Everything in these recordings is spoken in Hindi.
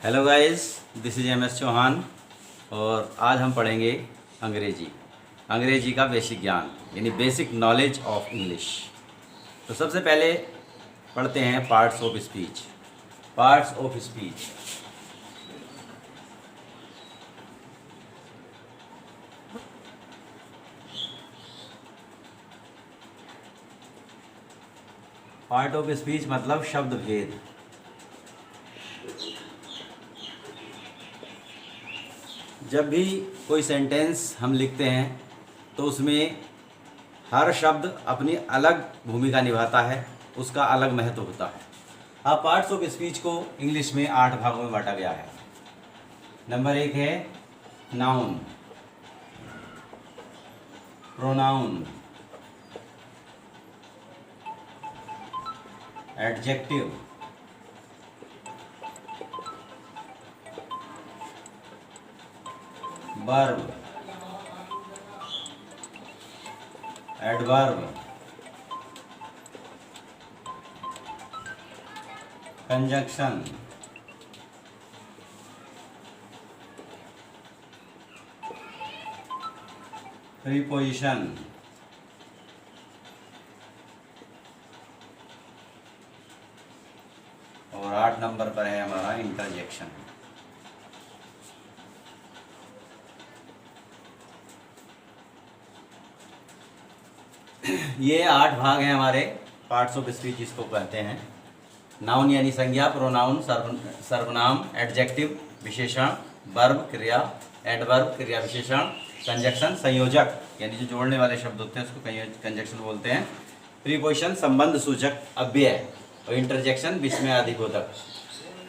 Hello guys, this is M S Chauhan और आज हम पढ़ेंगे अंग्रेजी का बेसिक ज्ञान यानी बेसिक नॉलेज ऑफ इंग्लिश। तो सबसे पहले पढ़ते हैं parts of speech. Parts of speech. Part of speech मतलब शब्द भेद। जब भी कोई सेंटेंस हम लिखते हैं तो उसमें हर शब्द अपनी अलग भूमिका निभाता है, उसका अलग महत्व होता है। अब पार्ट्स ऑफ स्पीच को इंग्लिश में 8 भागों में बांटा गया है। नंबर 1 है noun, pronoun, adjective, verb, adverb, conjunction, preposition, और 8 नंबर पर है हमारा इंटरजेक्शन। ये 8 भाग हैं हमारे पार्ट्स ऑफ स्पीच, जिसको कहते हैं। नाउन यानी संज्ञा, प्रोनाउन सर्वनाम, एडजेक्टिव विशेषण, वर्ब क्रिया, एडवर्ब क्रिया विशेषण, कंजंक्शन संयोजक यानी जो जोड़ने वाले शब्द होते हैं उसको कंजंक्शन बोलते हैं, प्रीपोजिशन संबंध सूचक अव्यय, और इंटरजेक्शन विस्मयादिबोधक।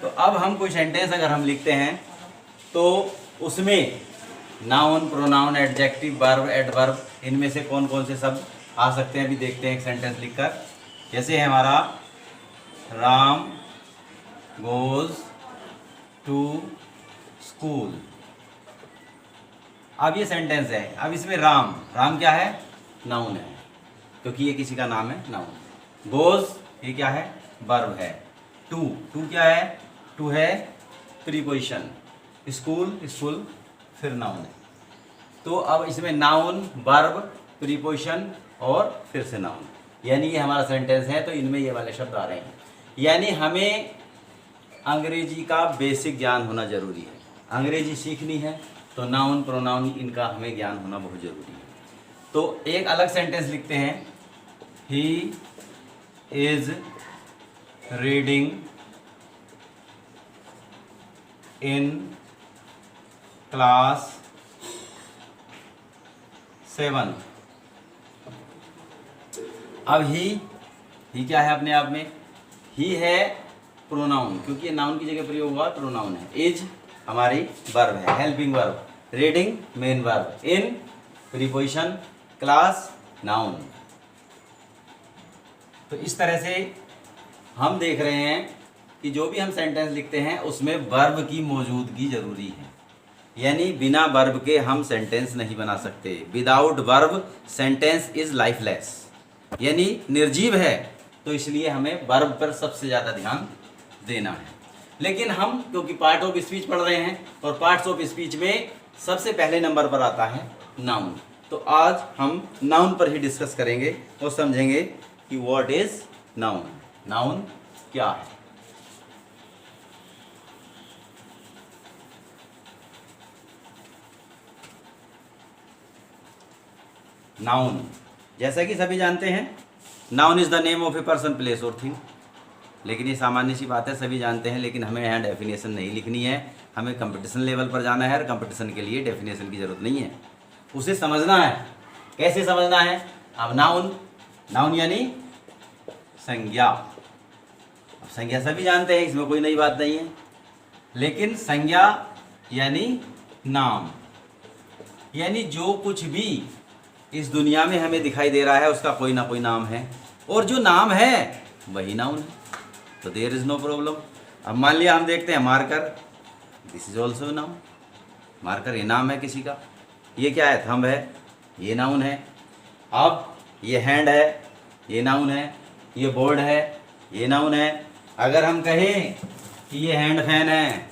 तो अब हम कोई सेंटेंस अगर हम लिखते हैं तो उसमें noun, pronoun, adjective, verb, adverb, इनमें से कौन कौन से शब्द आ सकते हैं अभी देखते हैं एक सेंटेंस लिखकर। जैसे है हमारा राम गोज टू स्कूल। अब ये सेंटेंस है। अब इसमें राम, राम क्या है? नाउन है, क्योंकि ये किसी का नाम है, नाउन। गोज ये क्या है? वर्ब है। टू, टू क्या है? टू है प्रीपोजिशन। स्कूल, स्कूल फिर नाउन है। तो अब इसमें नाउन, वर्ब, प्रीपोजिशन और फिर से नाउन, यानी ये हमारा सेंटेंस है। तो इनमें ये वाले शब्द आ रहे हैं, यानी हमें अंग्रेजी का बेसिक ज्ञान होना जरूरी है। अंग्रेजी सीखनी है तो नाउन, प्रोनाउन इनका हमें ज्ञान होना बहुत जरूरी है। तो एक अलग सेंटेंस लिखते हैं, he is reading in class 7। अब ही क्या है अपने आप में? ही है प्रोनाउन, क्योंकि ये नाउन की जगह प्रयोग हुआ, प्रोनाउन है। इज हमारी वर्ब है, helping verb. Reading main verb. In preposition, class noun. तो इस तरह से हम देख रहे हैं कि जो भी हम सेंटेंस लिखते हैं उसमें वर्ब की मौजूदगी जरूरी है, यानी बिना वर्ब के हम सेंटेंस नहीं बना सकते। Without verb sentence is lifeless, यानी निर्जीव है। तो इसलिए हमें वर्ब पर सबसे ज़्यादा ध्यान देना है। लेकिन हम क्योंकि पार्ट ऑफ स्पीच पढ़ रहे हैं और पार्ट्स ऑफ स्पीच में सबसे पहले नंबर पर आता है नाउन, तो आज हम नाउन पर ही डिस्कस करेंगे और समझेंगे कि व्हाट इज नाउन, नाउन क्या है। नाउन जैसा कि सभी जानते हैं, noun is the name of a person, place और थिंग। लेकिन ये सामान्य सी बात है, सभी जानते हैं, लेकिन हमें यहाँ डेफिनेशन नहीं लिखनी है। हमें कंपटीशन लेवल पर जाना है और कंपटीशन के लिए डेफिनेशन की ज़रूरत नहीं है, उसे समझना है। कैसे समझना है? अब नाउन, नाउन यानी संज्ञा। अब संज्ञा सभी जानते हैं, इसमें कोई नई बात नहीं है। लेकिन संज्ञा यानी नाम, यानी जो कुछ भी इस दुनिया में हमें दिखाई दे रहा है उसका कोई ना कोई नाम है, और जो नाम है वही नाउन है। तो देयर इज नो प्रॉब्लम। अब मान लिया हम देखते हैं marker, this is also noun. Marker ये नाम है किसी का। ये क्या है? थंब है, ये नाउन है। अब ये हैंड है, ये नाउन है। ये बोर्ड है, ये नाउन है। अगर हम कहें कि ये हैंड फैन है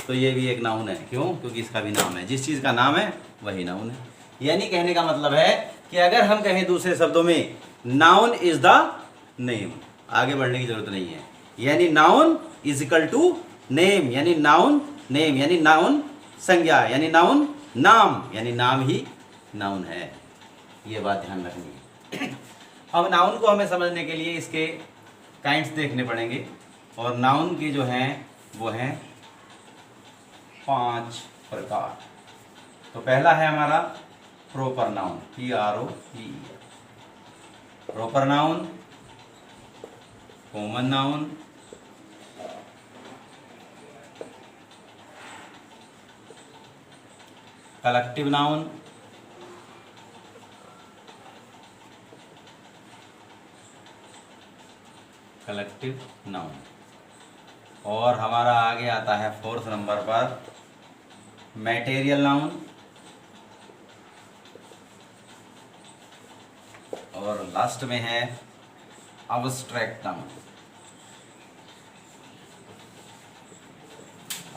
तो ये भी एक नाउन है। क्यों? क्योंकि इसका भी नाम है, जिस चीज़ का नाम है वही नाउन है। यानी कहने का मतलब है कि अगर हम कहें दूसरे शब्दों में नाउन इज द नेम, आगे बढ़ने की जरूरत नहीं है। यानी noun is equal to name, यानी नाउन नेम, यानी नाउन संज्ञा, यानी नाउन नाम, यानी नाम ही नाउन है। ये बात ध्यान रखनी है। अब नाउन को हमें समझने के लिए इसके काइंड्स देखने पड़ेंगे, और नाउन की जो हैं वो हैं 5 प्रकार। तो पहला है हमारा proper noun, PROPER, proper noun, common noun, collective noun, collective noun, और हमारा आगे आता है 4th नंबर पर मैटेरियल नाउन, और लास्ट में है अब्स्ट्रैक्ट नाउन।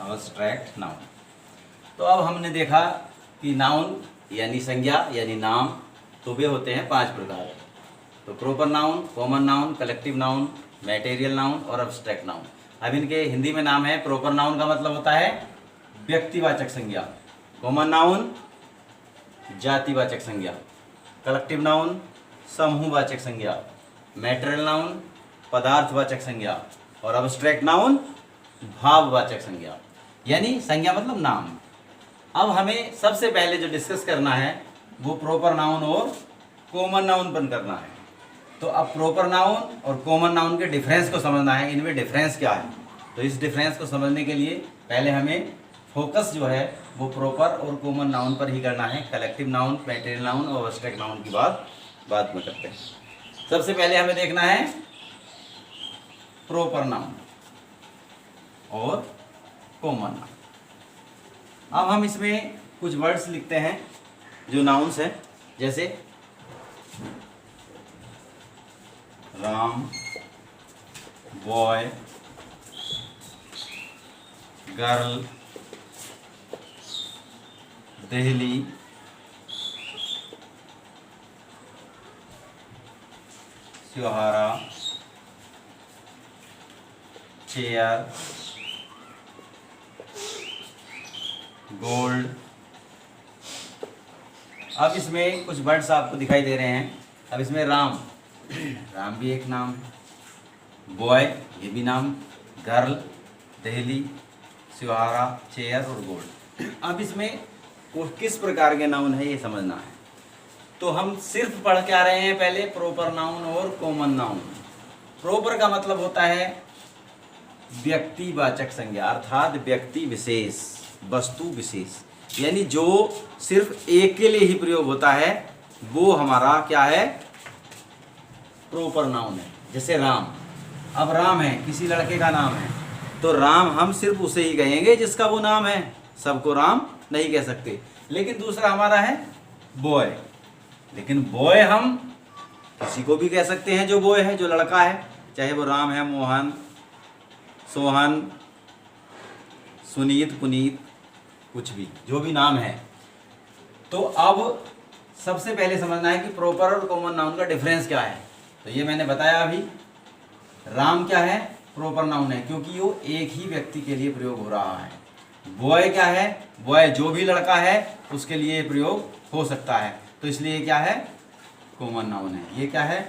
Abstract noun. तो अब हमने देखा कि नाउन यानी संज्ञा यानी नाम, तो वे होते हैं 5 प्रकार। तो proper noun, common noun, collective noun, material noun और अब्स्ट्रैक्ट नाउन। अब इनके हिंदी में नाम है। प्रॉपर नाउन का मतलब होता है व्यक्तिवाचक संज्ञा, कॉमन नाउन जातिवाचक संज्ञा, कलेक्टिव नाउन समूहवाचक संज्ञा, मैटेरियल नाउन पदार्थवाचक संज्ञा, और अब्स्ट्रैक्ट नाउन भाववाचक संज्ञा। यानी संज्ञा मतलब नाम। अब हमें सबसे पहले जो डिस्कस करना है वो प्रॉपर नाउन और कॉमन नाउन पर करना है। तो अब प्रॉपर नाउन और कॉमन नाउन के डिफरेंस को समझना है, इनमें डिफरेंस क्या है। तो इस डिफरेंस को समझने के लिए पहले हमें फोकस जो है वो प्रॉपर और कॉमन नाउन पर ही करना है। कलेक्टिव नाउन, मैटेरियल नाउन और अब्स्ट्रैक्ट नाउन की बात में करते हैं। सबसे पहले हमें देखना है प्रॉपर नाउन और कॉमन नाउन। अब हम इसमें कुछ वर्ड्स लिखते हैं जो नाउन्स हैं, जैसे राम, बॉय, गर्ल, दिल्ली, त्योहारा, चेयर, गोल्ड। अब इसमें कुछ वर्ड्स आपको दिखाई दे रहे हैं। अब इसमें राम, राम भी एक नाम है, बॉय ये भी नाम, गर्ल, दिल्ली, त्योहारा, चेयर और गोल्ड। अब इसमें वो किस प्रकार के नाउन है ये समझना है। तो हम सिर्फ पढ़ के आ रहे हैं पहले प्रॉपर नाउन और कॉमन नाउन। प्रॉपर का मतलब होता है व्यक्तिवाचक संज्ञा, अर्थात व्यक्ति विशेष, वस्तु विशेष, यानी जो सिर्फ एक के लिए ही प्रयोग होता है वो हमारा क्या है, प्रॉपर नाउन है। जैसे राम, अब राम है किसी लड़के का नाम है, तो राम हम सिर्फ उसे ही कहेंगे जिसका वो नाम है, सबको राम नहीं कह सकते। लेकिन दूसरा हमारा है बॉय, लेकिन बॉय हम किसी को भी कह सकते हैं जो बॉय है, जो लड़का है, चाहे वो राम है, मोहन, सोहन, सुनीत, पुनीत, कुछ भी, जो भी नाम है। तो अब सबसे पहले समझना है कि प्रॉपर और कॉमन नाउन का डिफरेंस क्या है। तो ये मैंने बताया अभी, राम क्या है, प्रॉपर नाउन है क्योंकि वो एक ही व्यक्ति के लिए प्रयोग हो रहा है। बॉय क्या है, बॉय जो भी लड़का है उसके लिए प्रयोग हो सकता है, तो इसलिए क्या है, कॉमन नाउन है। ये क्या है,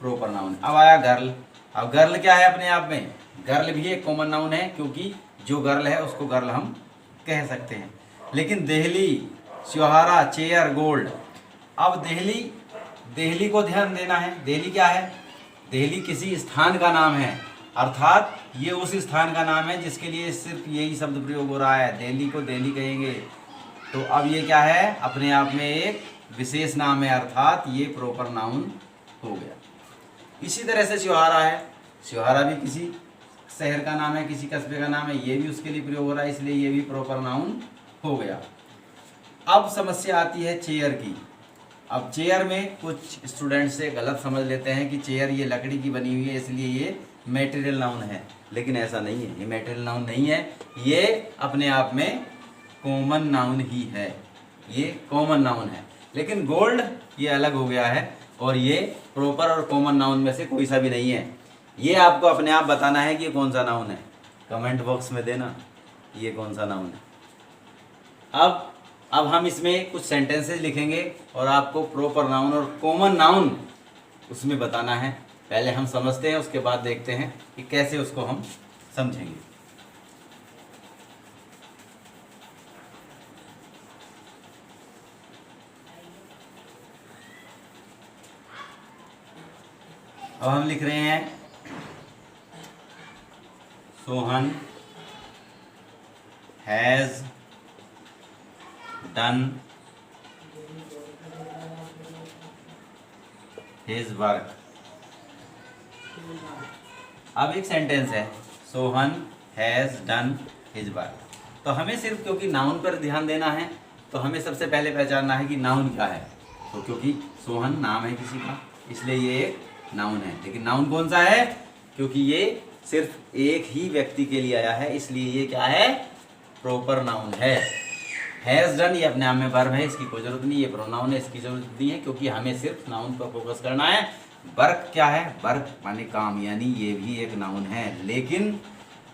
प्रॉपर नाउन। अब आया गर्ल। अब गर्ल क्या है, अपने आप में गर्ल भी एक कॉमन नाउन है क्योंकि जो गर्ल है उसको गर्ल हम कह सकते हैं। लेकिन दिल्ली, त्योहारा, चेयर, गोल्ड। अब दिल्ली को ध्यान देना है। दिल्ली क्या है, दिल्ली किसी स्थान का नाम है, अर्थात ये उस स्थान का नाम है जिसके लिए सिर्फ यही शब्द प्रयोग हो रहा है, दिल्ली को दिल्ली कहेंगे। तो अब ये क्या है, अपने आप में एक विशेष नाम है, अर्थात ये प्रॉपर नाउन हो गया। इसी तरह से त्योहारा है, त्योहारा भी किसी शहर का नाम है, किसी कस्बे का नाम है, ये भी उसके लिए प्रयोग हो रहा है, इसलिए ये भी प्रॉपर नाउन हो गया। अब समस्या आती है चेयर की। अब चेयर में कुछ स्टूडेंट से गलत समझ लेते हैं कि चेयर ये लकड़ी की बनी हुई है इसलिए ये मटेरियल नाउन है, लेकिन ऐसा नहीं है, ये मटेरियल नाउन नहीं है, ये अपने आप में कॉमन नाउन ही है, ये कॉमन नाउन है। लेकिन गोल्ड ये अलग हो गया है और ये प्रॉपर और कॉमन नाउन में से कोई सा भी नहीं है। ये आपको अपने आप बताना है कि ये कौन सा नाउन है, कमेंट बॉक्स में देना ये कौन सा नाउन है। अब हम इसमें कुछ सेंटेंसेस लिखेंगे और आपको प्रॉपर नाउन और कॉमन नाउन उसमें बताना है। पहले हम समझते हैं, उसके बाद देखते हैं कि कैसे उसको हम समझेंगे। अब हम लिख रहे हैं Sohan has done his work. अब एक सेंटेंस है Sohan has done his work, तो हमें सिर्फ क्योंकि नाउन पर ध्यान देना है तो हमें सबसे पहले पहचानना है कि नाउन क्या है। तो क्योंकि सोहन नाम है किसी का इसलिए ये एक नाउन है, लेकिन नाउन कौन सा है, क्योंकि ये सिर्फ एक ही व्यक्ति के लिए आया है इसलिए ये क्या है, प्रॉपर नाउन है। हैज डन ये अपने आप में वर्ब है, इसकी कोई जरूरत नहीं, ये प्रोनाउन है, इसकी जरूरत नहीं है, क्योंकि हमें सिर्फ नाउन पर फोकस करना है। वर्क क्या है, वर्क माने काम, यानी ये भी एक नाउन है, लेकिन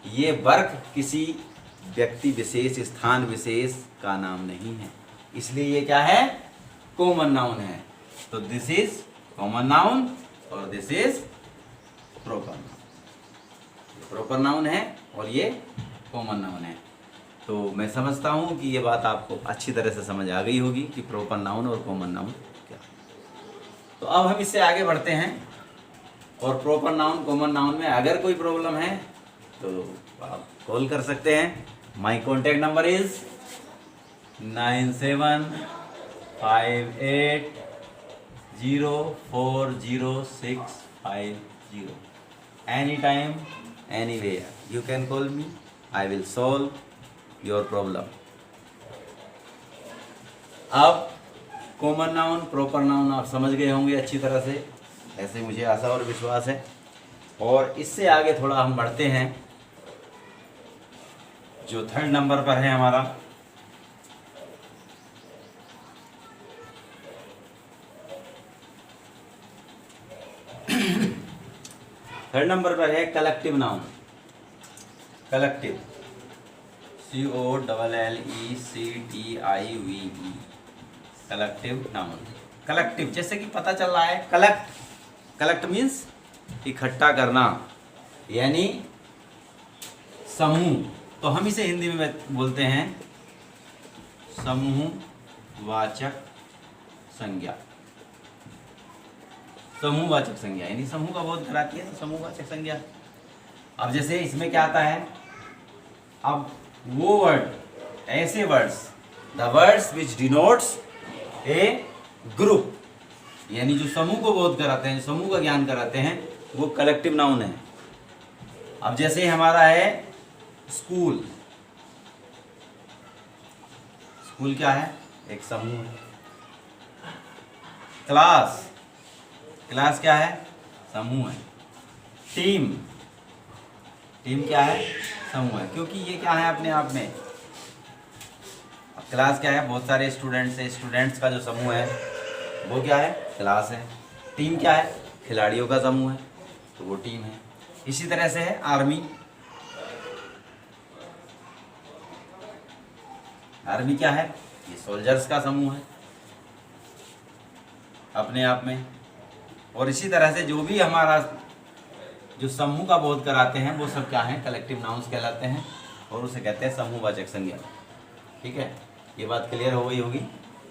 ये वर्क किसी व्यक्ति विशेष स्थान विशेष का नाम नहीं है, इसलिए ये क्या है, कॉमन नाउन है। तो दिस इज कॉमन नाउन और this is proper noun. Proper noun है और ये कॉमन नाउन है। तो मैं समझता हूँ कि ये बात आपको अच्छी तरह से समझ आ गई होगी कि प्रॉपर नाउन और कॉमन नाउन क्या। तो अब हम इससे आगे बढ़ते हैं और प्रॉपर नाउन कॉमन नाउन में अगर कोई प्रॉब्लम है तो आप कॉल कर सकते हैं। My contact number is 9758040650। Any time anywhere you can call me, I will solve your problem. अब कॉमन नाउन प्रॉपर नाउन आप समझ गए होंगे अच्छी तरह से, ऐसे मुझे आशा और विश्वास है। और इससे आगे थोड़ा हम बढ़ते हैं, जो थर्ड नंबर पर है हमारा, थर्ड नंबर पर है collective noun. Collective COLLECTIVE, collective noun. Collective जैसे कि पता चल रहा है, कलेक्ट मीन्स इकट्ठा करना, यानी समूह। तो हम इसे हिंदी में बोलते हैं समूहवाचक संज्ञा। समूहवाचक संज्ञा यानी समूह का बोध कराती है, तो समूहवाचक संज्ञा। अब जैसे इसमें क्या आता है, अब वो वर्ड, ऐसे words, the words which denotes A group, यानी जो समूह को बोध कराते हैं, समूह का ज्ञान कराते हैं, वो कलेक्टिव नाउन है। अब जैसे हमारा है स्कूल। स्कूल क्या है, एक समूह है। क्लास, क्लास क्या है, समूह है। टीम, टीम क्या है, समूह है, क्योंकि ये क्या है अपने आप में। अब क्लास क्या है, बहुत सारे स्टूडेंट्स है, स्टूडेंट्स का जो समूह है वो क्या है, क्लास है। टीम क्या है, खिलाड़ियों का समूह है, तो वो टीम है। इसी तरह से है आर्मी। आर्मी क्या है, ये सोल्जर्स का समूह है अपने आप में। और इसी तरह से जो भी हमारा जो समूह का बोध कराते हैं वो सब क्या हैं, कलेक्टिव नाउन्स कहलाते हैं, और उसे कहते हैं समूहवाचक संज्ञा। ठीक है, ये बात क्लियर हो गई होगी।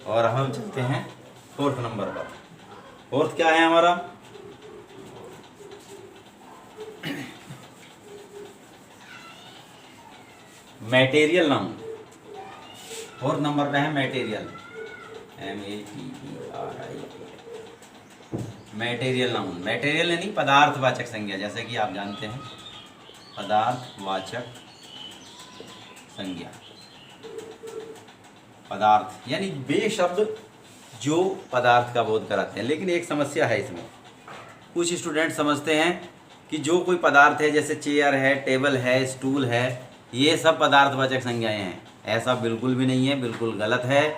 और हम चलते हैं फोर्थ नंबर पर। फोर्थ क्या है हमारा, मटेरियल नाउन। फोर्थ नंबर पे है material, METERIAL, material noun. Material यानी पदार्थवाचक संज्ञा, जैसे कि आप जानते हैं पदार्थवाचक संज्ञा। पदार्थ यानी बे शब्द जो पदार्थ का बोध कराते हैं। लेकिन एक समस्या है इसमें, कुछ स्टूडेंट समझते हैं कि जो कोई पदार्थ है जैसे चेयर है, टेबल है, स्टूल है, ये सब पदार्थवाचक संज्ञाएं हैं। ऐसा बिल्कुल भी नहीं है, बिल्कुल गलत है।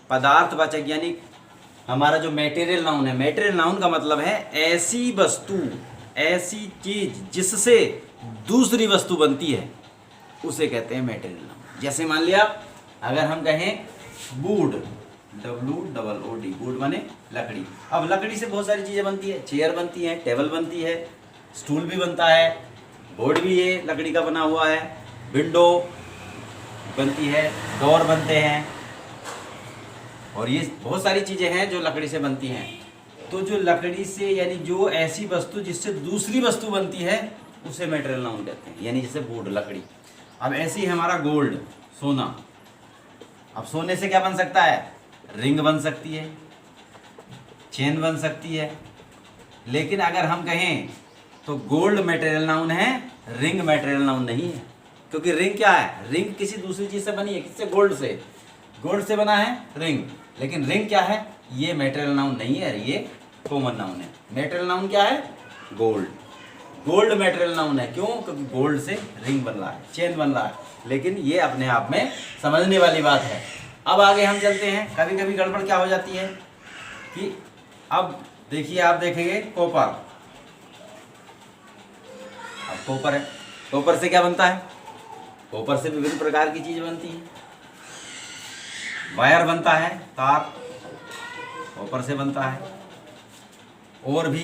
पदार्थवाचक यानी हमारा जो मटेरियल नाउन है, मटेरियल नाउन का मतलब है ऐसी वस्तु, ऐसी चीज जिससे दूसरी वस्तु बनती है, उसे कहते हैं मटेरियल नाउन। जैसे मान लिया अगर हम कहें वुड, WOOD, वुड माने लकड़ी। अब लकड़ी से बहुत सारी चीज़ें बनती है, चेयर बनती है, टेबल बनती है, स्टूल भी बनता है, बोर्ड भी ये लकड़ी का बना हुआ है, विंडो बनती है, डोर बनते हैं, और ये बहुत सारी चीज़ें हैं जो लकड़ी से बनती हैं। तो जो लकड़ी से यानी जो ऐसी वस्तु जिससे दूसरी वस्तु बनती है, उसे मटेरियल नाउन कहते हैं। यानी जैसे वुड, लकड़ी। अब ऐसे ही हमारा गोल्ड, सोना। अब सोने से क्या बन सकता है? रिंग बन सकती है, चेन बन सकती है। लेकिन अगर हम कहें तो गोल्ड मटेरियल नाउन है, रिंग मटेरियल नाउन नहीं है। क्योंकि रिंग क्या है? रिंग किसी दूसरी चीज से बनी है। किससे? गोल्ड से। गोल्ड से बना है रिंग। लेकिन रिंग क्या है? ये मटेरियल नाउन नहीं है, ये कॉमन नाउन है। मटेरियल नाउन क्या है? गोल्ड। गोल्ड मटेरियल नाउन है। क्यों? क्योंकि गोल्ड से रिंग बन रहा है, चेन बन रहा है। लेकिन ये अपने आप में समझने वाली बात है। अब आगे हम चलते हैं। कभी कभी गड़बड़ क्या हो जाती है कि अब देखिए, आप देखेंगे कॉपर। अब कॉपर है, कॉपर से क्या बनता है? कॉपर से विभिन्न प्रकार की चीज बनती है। वायर बनता है, तार कॉपर से बनता है। और भी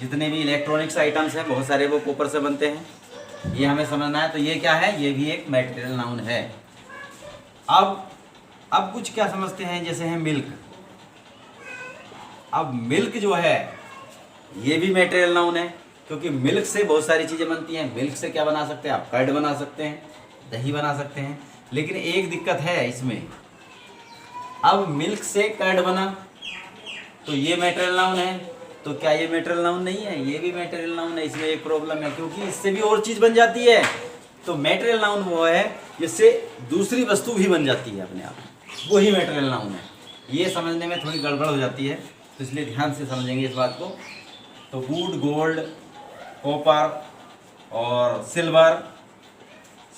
जितने भी इलेक्ट्रॉनिक्स आइटम्स हैं बहुत सारे वो कॉपर से बनते हैं। ये हमें समझना है। तो ये क्या है? ये भी एक मटेरियल नाउन है। अब कुछ क्या समझते हैं, जैसे है मिल्क। अब मिल्क जो है ये भी मटेरियल नाउन है, क्योंकि मिल्क से बहुत सारी चीज़ें बनती हैं। मिल्क से क्या बना सकते हैं आप? कर्ड बना सकते हैं, दही बना सकते हैं। लेकिन एक दिक्कत है इसमें। अब मिल्क से कर्ड बना तो ये मटेरियल नाउन है, तो क्या ये मटेरियल नाउन नहीं है? ये भी मटेरियल नाउन है। इसमें एक प्रॉब्लम है, क्योंकि इससे भी और चीज़ बन जाती है। तो मटेरियल नाउन वो है जिससे दूसरी वस्तु भी बन जाती है अपने आप, वही मटेरियल नाउन है। ये समझने में थोड़ी गड़बड़ हो जाती है, तो इसलिए ध्यान से समझेंगे इस बात को। तो वुड, गोल्ड, कॉपर और सिल्वर,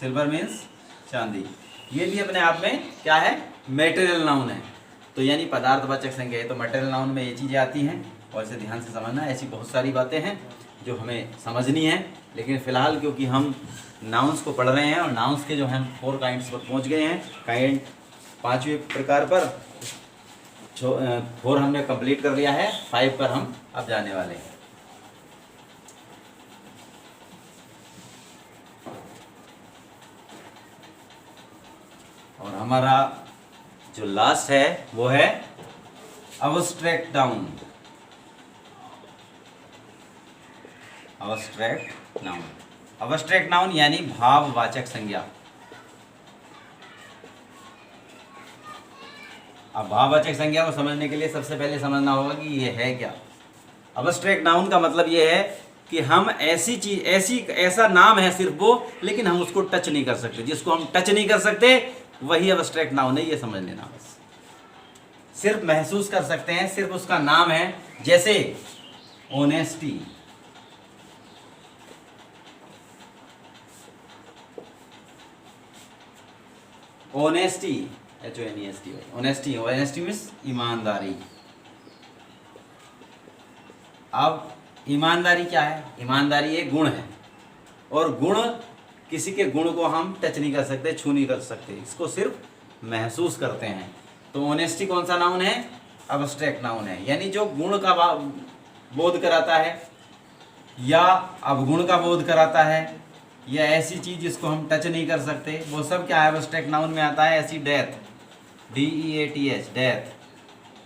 सिल्वर मीन्स चांदी, ये भी अपने आप में क्या है? मटेरियल नाउन है। तो यानी पदार्थवाचक संज्ञा है। तो मटेरियल नाउन में ये चीज़ें आती हैं, और इसे ध्यान से समझना। ऐसी बहुत सारी बातें हैं जो हमें समझनी है। लेकिन फ़िलहाल क्योंकि हम नाउन्स को पढ़ रहे हैं, और नाउन्स के जो हम 4 काइंड्स पर पहुंच गए हैं, काइंड 5वें प्रकार पर 4 हमने कंप्लीट कर लिया है, 5 पर हम अब जाने वाले हैं। और हमारा जो लास्ट है वो है abstract noun. Abstract noun, abstract noun यानी भाववाचक संज्ञा। अब भाववाचक संज्ञा को समझने के लिए सबसे पहले समझना होगा कि ये है क्या। अब्स्ट्रैक्ट नाउन का मतलब ये है कि हम ऐसी चीज, ऐसा नाम है सिर्फ वो, लेकिन हम उसको टच नहीं कर सकते। जिसको हम टच नहीं कर सकते वही अब्स्ट्रैक्ट नाउन है। ये समझ लेना बस। सिर्फ महसूस कर सकते हैं, सिर्फ उसका नाम है। जैसे honesty, honesty, HONEST, honesty, honesty means ईमानदारी। अब ईमानदारी क्या है? ईमानदारी एक गुण है, और गुण, किसी के गुण को हम टच नहीं कर सकते, छू नहीं कर सकते, इसको सिर्फ महसूस करते हैं। तो ऑनेस्टी कौन सा नाउन है? अब्स्ट्रैक्ट नाउन है। यानी जो गुण का बोध कराता है, या अवगुण का बोध कराता है, या ऐसी चीज जिसको हम टच नहीं कर सकते, वो सब क्या है? अब्स्ट्रैक्ट नाउन में आता है। ऐसी डेथ, DEATH, डेथ,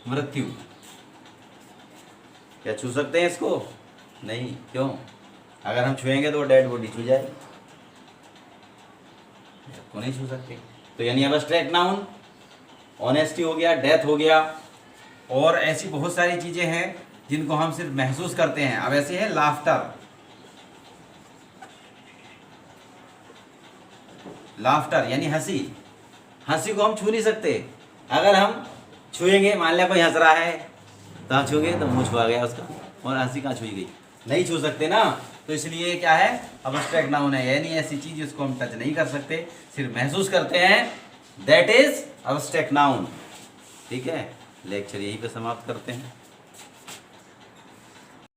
मृत्यु। क्या छू सकते हैं इसको? नहीं। क्यों? अगर हम छुएंगे तो डेड बॉडी छू जाएगी, को नहीं छू सकते। तो यानी अब्स्ट्रैक्ट नाउन ऑनेस्टी हो गया, डेथ हो गया, और ऐसी बहुत सारी चीजें हैं जिनको हम सिर्फ महसूस करते हैं। अब ऐसे है लाफ्टर। लाफ्टर यानी हंसी। हंसी को हम छू नहीं सकते। अगर हम छुएंगे, मान लिया कोई हंस रहा है तो हाँ छूएंगे तो मुंह छुआ गया उसका, और हंसी कहाँ छुई गई, नहीं छू सकते ना। तो इसलिए क्या है, अब्स्ट्रैक्ट नाउन है, यानी ऐसी चीज जिसको हम टच नहीं कर सकते, सिर्फ महसूस करते हैं, दैट इज अब्स्ट्रैक्ट नाउन। ठीक है, लेक्चर यहीं पे समाप्त करते हैं।